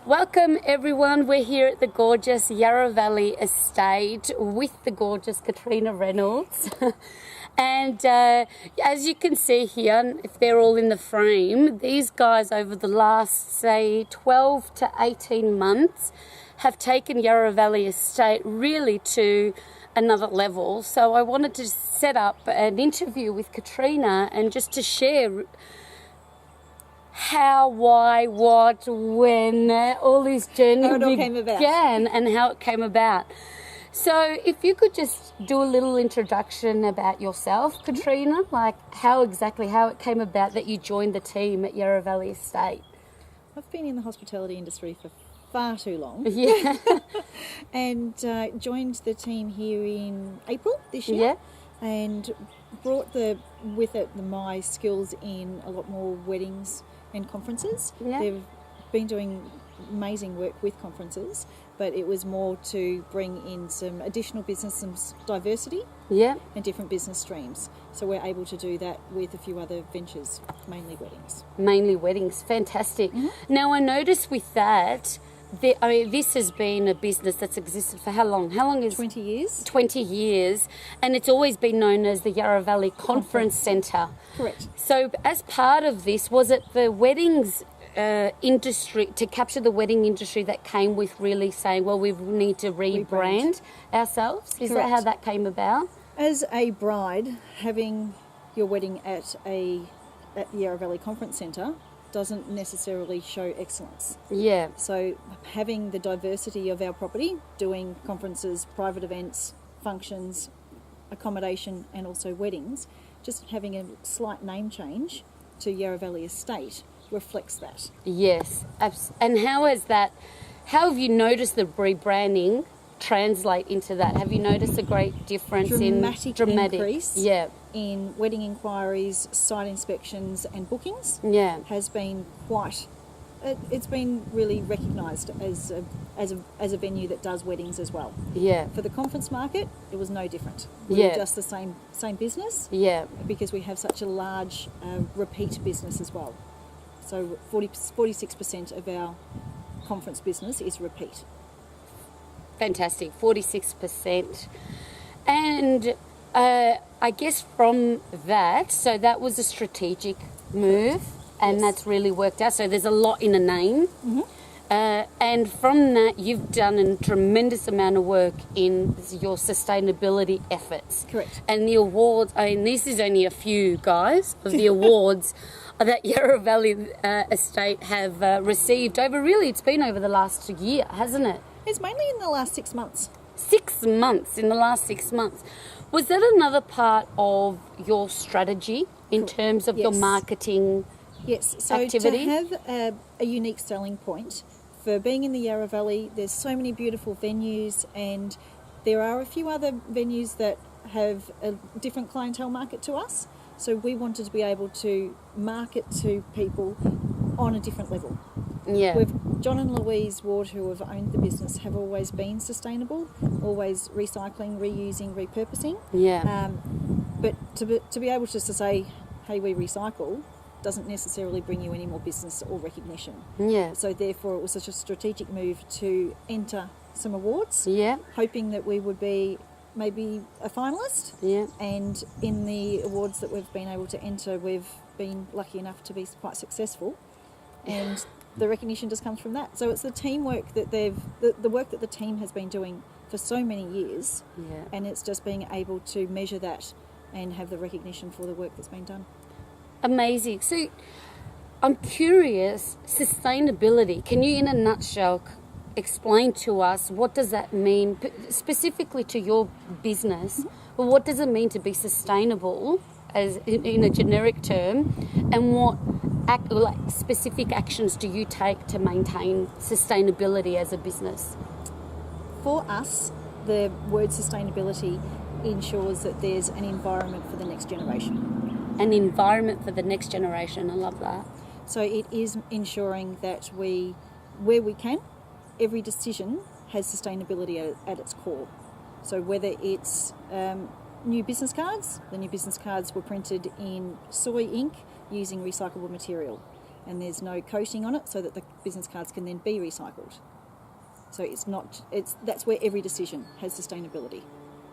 Welcome everyone, we're here at the gorgeous Yarra Valley Estate with the gorgeous Katrina Reynolds. And as you can see here, if they're all in the frame, these guys over the last, say, 12 to 18 months have taken Yarra Valley Estate really to another level. So I wanted to set up an interview with Katrina and just to share how, why, what, when, all this journey began and how it came about. So if you could just do a little introduction about yourself, Katrina, like how it came about that you joined the team at Yarra Valley Estate. I've been in the hospitality industry for far too long. Yeah. And joined the team here in April this year. Yeah. And brought with it my skills in a lot more weddings and conferences. Yeah. They've been doing amazing work with conferences, but it was more to bring in some additional business, some diversity, Yeah. and different business streams. So we're able to do that with a few other ventures, mainly weddings. Mainly weddings, fantastic. Mm-hmm. Now I noticed with that, this has been a business that's existed for how long? How long is 20 years. 20 years, and it's always been known as the Yarra Valley Conference Centre. Correct. So as part of this, was it the weddings industry, to capture the wedding industry, that came with really saying, well, we need to rebrand ourselves? Is that how that came about? As a bride, having your wedding at the Yarra Valley Conference Centre doesn't necessarily show excellence. Yeah. So having the diversity of our property, doing conferences, private events, functions, accommodation, and also weddings, just having a slight name change to Yarra Valley Estate reflects that. Yes. And how have you noticed the rebranding translate into that? Have you noticed a great difference Dramatic increase in wedding inquiries, site inspections and bookings has been it's been really recognised as a venue that does weddings as well. Yeah. For the conference market, it was no different. We're just the same business. Yeah. Because we have such a large repeat business as well. So 46% of our conference business is repeat. Fantastic, 46%. And I guess from that, so that was a strategic move, and that's really worked out. So there's a lot in a name. Mm-hmm. And from that, you've done a tremendous amount of work in your sustainability efforts. Correct. And the awards, this is only a few, guys, of the awards that Yarra Valley Estate have received it's been over the last year, hasn't it? It's mainly in the last 6 months. 6 months, in the last 6 months. Was that another part of your strategy in terms of your marketing activity? To have a unique selling point for being in the Yarra Valley, there's so many beautiful venues, and there are a few other venues that have a different clientele market to us. So we wanted to be able to market to people on a different level. Yeah. John and Louise Ward, who have owned the business, have always been sustainable, always recycling, reusing, repurposing. Yeah. But to be able to say, hey, we recycle, doesn't necessarily bring you any more business or recognition. Yeah. So therefore it was such a strategic move to enter some awards, hoping that we would be maybe a finalist. Yeah. And in the awards that we've been able to enter, we've been lucky enough to be quite successful. And the recognition just comes from that. So it's the teamwork that the work that the team has been doing for so many years. Yeah. And it's just being able to measure that and have the recognition for the work that's been done. Amazing. So I'm curious, sustainability, can you in a nutshell explain to us what does that mean specifically to your business? Well, what does it mean to be sustainable as in a generic term, and what specific actions do you take to maintain sustainability as a business? For us, the word sustainability ensures that there's an environment for the next generation. An environment for the next generation, I love that. So it is ensuring that where we can, every decision has sustainability at its core. So whether it's new business cards, the new business cards were printed in soy ink using recyclable material. and there's no coating on it, so that the business cards can then be recycled. So that's where every decision has sustainability.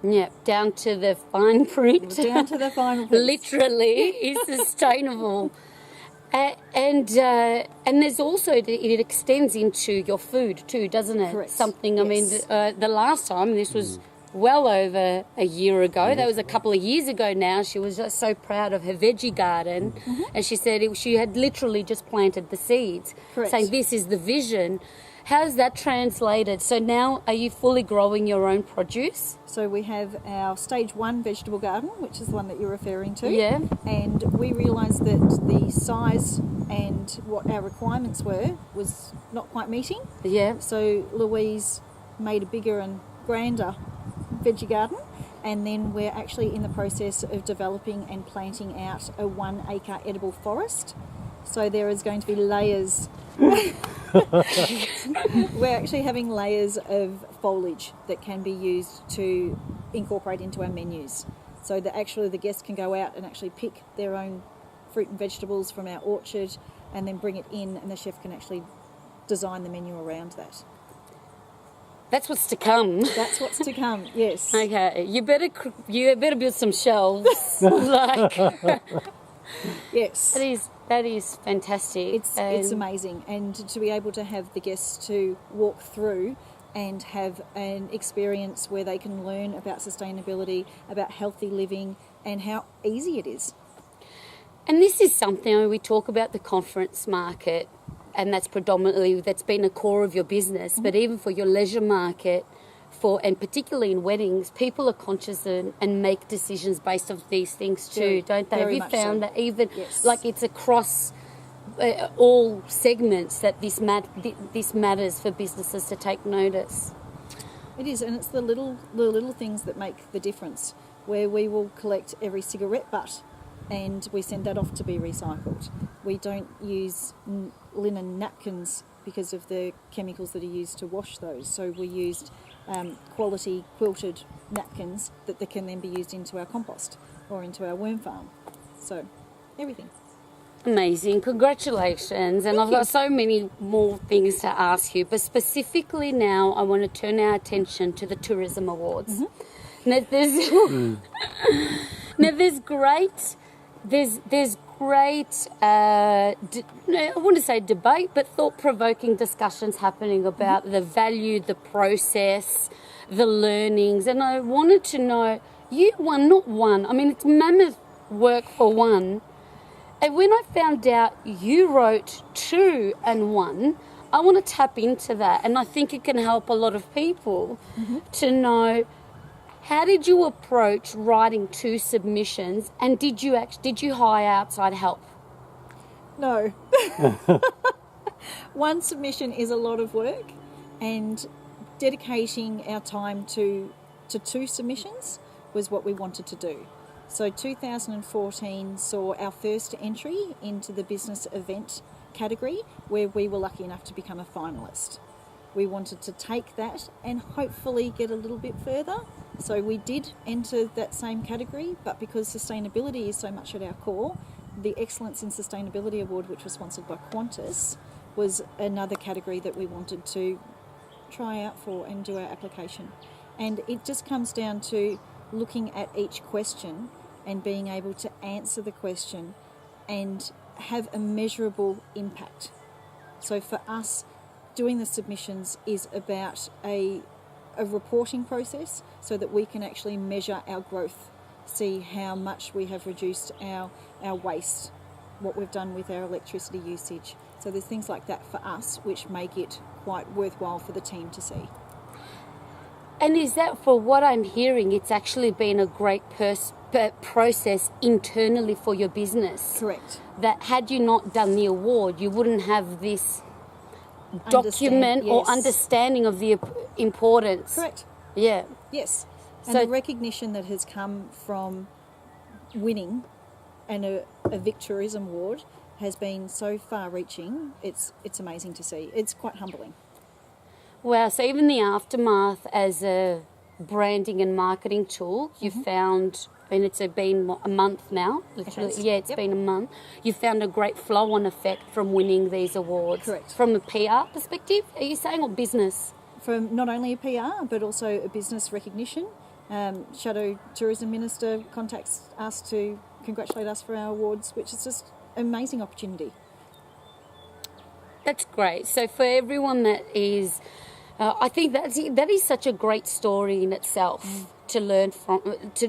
Yeah, down to the fine print. Down to the final piece. Literally is sustainable. And there's also, it extends into your food too, doesn't it? Correct. Something, Yes. I mean, the last time, this was well over a year ago. That was a couple of years ago now. She was just so proud of her veggie garden. And she said she had literally just planted the seeds. Correct. Saying this is the vision. How's that translated? So now are you fully growing your own produce? So we have our stage 1 vegetable garden, which is the one that you're referring to. Yeah. And we realised that the size and what our requirements were was not quite meeting. Yeah. So Louise made a bigger and grander veggie garden, and then we're actually in the process of developing and planting out a 1 acre edible forest. So there is going to be layers. We're actually having layers of foliage that can be used to incorporate into our menus, so that actually the guests can go out and actually pick their own fruit and vegetables from our orchard and then bring it in, and the chef can actually design the menu around that. That's what's to come. That's what's to come, yes. Okay, you better build some shelves. Yes. That is fantastic. It's amazing, and to be able to have the guests to walk through and have an experience where they can learn about sustainability, about healthy living, and how easy it is. And this is something we talk about, the conference market, and that's been a core of your business. But even for your leisure market, and particularly in weddings, people are conscious and make decisions based on these things too, don't they? Have you found that even like it's across all segments that this matters for businesses to take notice? It is, and it's the little things that make the difference. Where we will collect every cigarette butt, and we send that off to be recycled. We don't use linen napkins because of the chemicals that are used to wash those. So we used quality quilted napkins that can then be used into our compost or into our worm farm. So everything. Amazing. Congratulations. And I've got so many more things to ask you, but specifically now I want to turn our attention to the Tourism Awards. Now there's great I want to say debate, but thought-provoking discussions happening about the value, the process, the learnings. And I wanted to know, you won, not one. I mean, it's mammoth work for one. And when I found out you wrote 2 and 1, I want to tap into that. And I think it can help a lot of people to know, how did you approach writing 2 submissions, and did you hire outside help? No. One submission is a lot of work, and dedicating our time to 2 submissions was what we wanted to do. So 2014 saw our first entry into the business event category, where we were lucky enough to become a finalist. We wanted to take that and hopefully get a little bit further. So we did enter that same category, but because sustainability is so much at our core, the Excellence in Sustainability Award, which was sponsored by Qantas, was another category that we wanted to try out for and do our application. And it just comes down to looking at each question and being able to answer the question and have a measurable impact. So for us, doing the submissions is about a reporting process so that we can actually measure our growth, see how much we have reduced our waste, what we've done with our electricity usage. So there's things like that for us which make it quite worthwhile for the team to see. And is that, for what I'm hearing, it's actually been a great process internally for your business? Correct. That had you not done the award, you wouldn't have this document or understanding of the importance. Correct. Yeah. Yes. And So the recognition that has come from winning and a Vic Tourism Award has been so far-reaching. It's amazing to see. It's quite humbling. wow, so even the aftermath as a branding and marketing tool, you found and it's been a month now. Literally, yeah, it's been a month. You found a great flow-on effect from winning these awards. Correct. From a PR perspective, are you saying, or business? From not only a PR, but also a business recognition. Shadow Tourism Minister contacts us to congratulate us for our awards, which is just an amazing opportunity. That's great. So for everyone that is, I think that is such a great story in itself to learn from,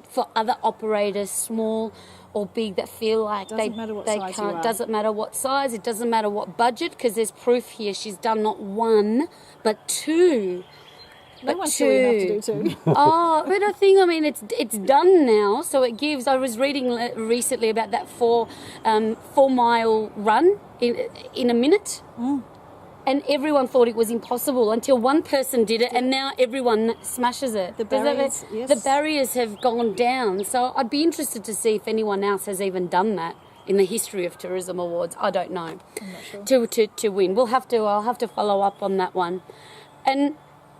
for other operators, small or big, that feel like Doesn't matter what size you are. Doesn't matter what size, it doesn't matter what budget, because there's proof here. She's done not one, but two. No one's silly enough to do two. Oh, but I mean, it's done now. So it gives. I was reading recently about that 4-mile run in a minute, and everyone thought it was impossible until one person did it, and now everyone smashes it. The barriers, The barriers have gone down. So I'd be interested to see if anyone else has even done that in the history of tourism awards. I don't know. I'm not sure. To win, I'll have to follow up on that one, and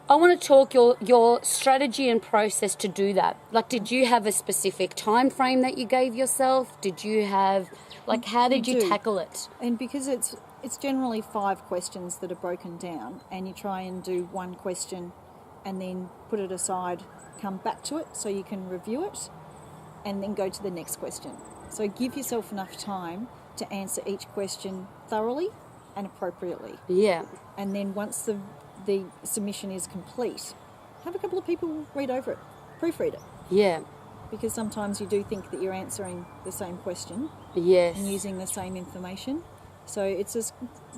I want to talk your strategy and process to do that. Like, did you have a specific time frame that you gave yourself? Did you have, like, how did you tackle it? And because it's generally 5 questions that are broken down, and you try and do one question and then put it aside, come back to it so you can review it, and then go to the next question. So give yourself enough time to answer each question thoroughly and appropriately. Yeah. And then once the submission is complete, have a couple of people read over it, proofread it. Yeah. Because sometimes you do think that you're answering the same question Yes. and using the same information. So it's just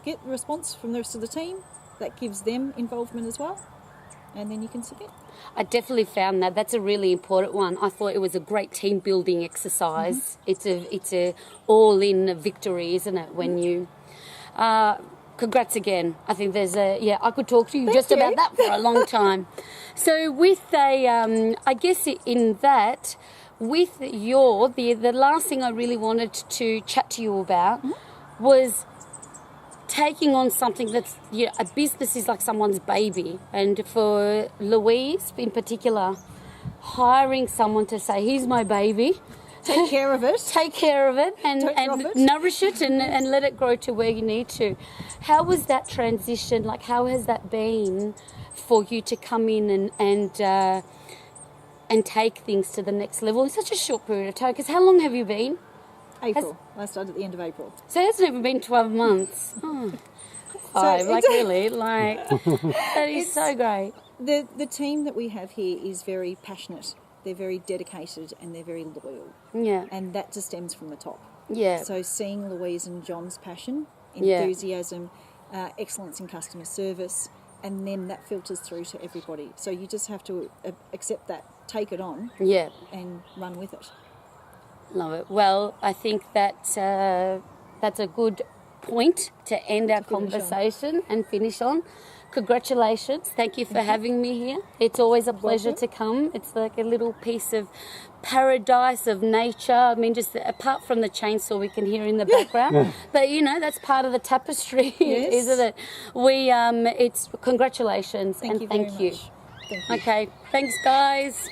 get a response from the rest of the team that gives them involvement as well, and then you can submit. I definitely found that. That's a really important one. I thought it was a great team building exercise. It's a all-in victory, isn't it? When you... congrats again. I think there's I could talk to you about that for a long time. So with I guess in that, with the last thing I really wanted to chat to you about was taking on something that's, a business is like someone's baby. And for Louise in particular, hiring someone to say, here's my baby. Take care of it. Take care of it and it. nourish it and let it grow to where you need to. How was that transition? Like, how has that been for you to come in and take things to the next level in such a short period of time? Because how long have you been? April. I started at the end of April. So it hasn't even been 12 months. Oh. Really, that is so great. The team that we have here is very passionate. They're very dedicated and they're very loyal. Yeah. And that just stems from the top. Yeah. So seeing Louise and John's passion, enthusiasm, excellence in customer service, and then that filters through to everybody. So you just have to accept that, take it on, and run with it. Love it. Well, I think that's a good point to end our conversation and finish on. Congratulations. Thank you for having me here. It's always a pleasure to come. It's like a little piece of paradise of nature. I mean, just apart from the chainsaw we can hear in the background. But, that's part of the tapestry, isn't it? It's congratulations Thank you very much. Thank you. Okay. Thanks, guys.